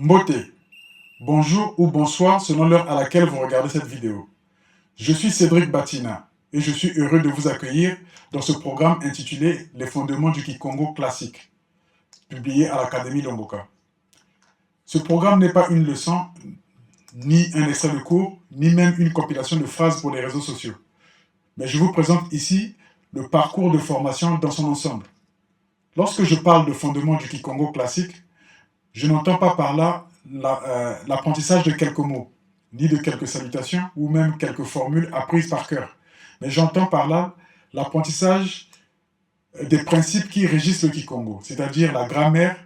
Mbote, bonjour ou bonsoir selon l'heure à laquelle vous regardez cette vidéo. Je suis Cédric Batina et je suis heureux de vous accueillir dans ce programme intitulé Les fondements du Kikongo classique, publié à l'Académie Lomboka. Ce programme n'est pas une leçon, ni un extrait de cours, ni même une compilation de phrases pour les réseaux sociaux. Mais je vous présente ici le parcours de formation dans son ensemble. Lorsque je parle de fondements du Kikongo classique, je n'entends pas par là l'apprentissage de quelques mots, ni de quelques salutations ou même quelques formules apprises par cœur. Mais j'entends par là l'apprentissage des principes qui régissent le Kikongo, c'est-à-dire la grammaire,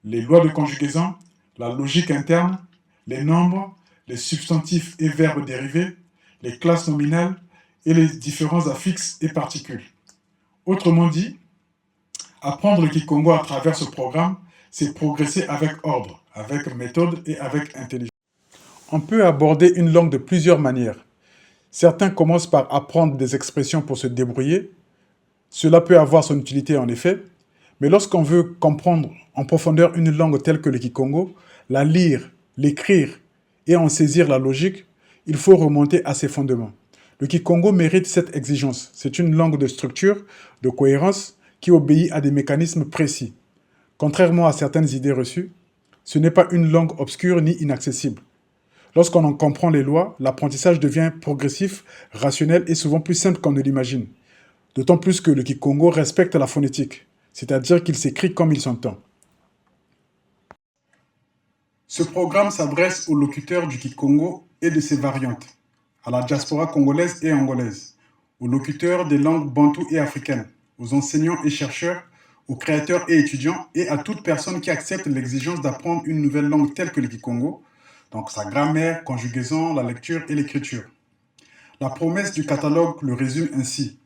les lois de conjugaison, la logique interne, les nombres, les substantifs et verbes dérivés, les classes nominales et les différents affixes et particules. Autrement dit, apprendre le Kikongo à travers ce programme, c'est progresser avec ordre, avec méthode et avec intelligence. On peut aborder une langue de plusieurs manières. Certains commencent par apprendre des expressions pour se débrouiller. Cela peut avoir son utilité en effet, mais lorsqu'on veut comprendre en profondeur une langue telle que le Kikongo, la lire, l'écrire et en saisir la logique, il faut remonter à ses fondements. Le Kikongo mérite cette exigence. C'est une langue de structure, de cohérence, qui obéit à des mécanismes précis. Contrairement à certaines idées reçues, ce n'est pas une langue obscure ni inaccessible. Lorsqu'on en comprend les lois, l'apprentissage devient progressif, rationnel et souvent plus simple qu'on ne l'imagine. D'autant plus que le Kikongo respecte la phonétique, c'est-à-dire qu'il s'écrit comme il s'entend. Ce programme s'adresse aux locuteurs du Kikongo et de ses variantes, à la diaspora congolaise et angolaise, aux locuteurs des langues bantoues et africaines, aux enseignants et chercheurs, aux créateurs et étudiants et à toute personne qui accepte l'exigence d'apprendre une nouvelle langue telle que le Kikongo, donc sa grammaire, conjugaison, la lecture et l'écriture. La promesse du catalogue le résume ainsi.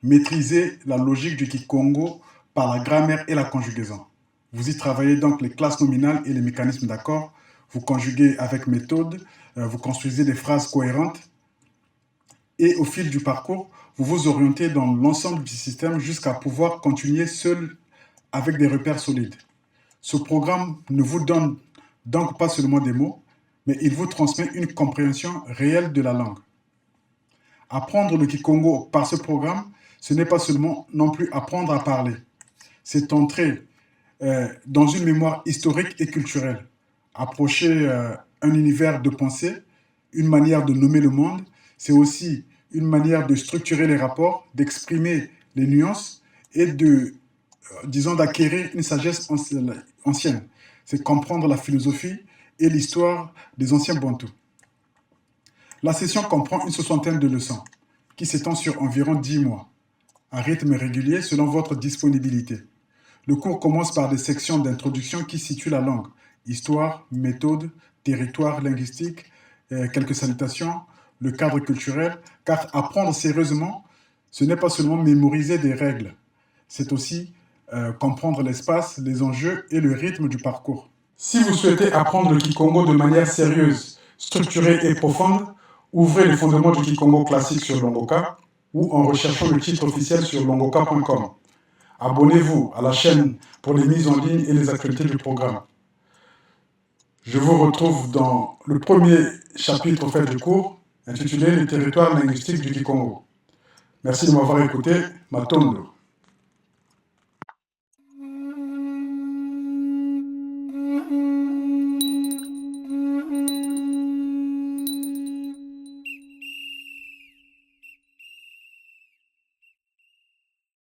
Maîtriser la logique du Kikongo par la grammaire et la conjugaison. Vous y travaillez donc les classes nominales et les mécanismes d'accord, vous conjuguez avec méthode, vous construisez des phrases cohérentes et au fil du parcours, vous vous orientez dans l'ensemble du système jusqu'à pouvoir continuer seul avec des repères solides. Ce programme ne vous donne donc pas seulement des mots, mais il vous transmet une compréhension réelle de la langue. Apprendre le Kikongo par ce programme, ce n'est pas seulement non plus apprendre à parler. C'est entrer dans une mémoire historique et culturelle, approcher un univers de pensée, une manière de nommer le monde, c'est aussi une manière de structurer les rapports, d'exprimer les nuances et d'acquérir une sagesse ancienne. C'est comprendre la philosophie et l'histoire des anciens Bantous. La session comprend une soixantaine de leçons, qui s'étend sur environ 10 mois, à rythme régulier selon votre disponibilité. Le cours commence par des sections d'introduction qui situent la langue, histoire, méthode, territoire linguistique, quelques salutations, le cadre culturel, car apprendre sérieusement, ce n'est pas seulement mémoriser des règles, c'est aussi comprendre l'espace, les enjeux et le rythme du parcours. Si vous souhaitez apprendre le Kikongo de manière sérieuse, structurée et profonde, ouvrez les fondements du Kikongo classique sur Lomboka ou en recherchant le titre officiel sur lomboka.com. Abonnez-vous à la chaîne pour les mises en ligne et les actualités du programme. Je vous retrouve dans le premier chapitre fait du cours, intitulé « Les territoires linguistiques du Kikongo ». Merci de m'avoir écouté. Matondo.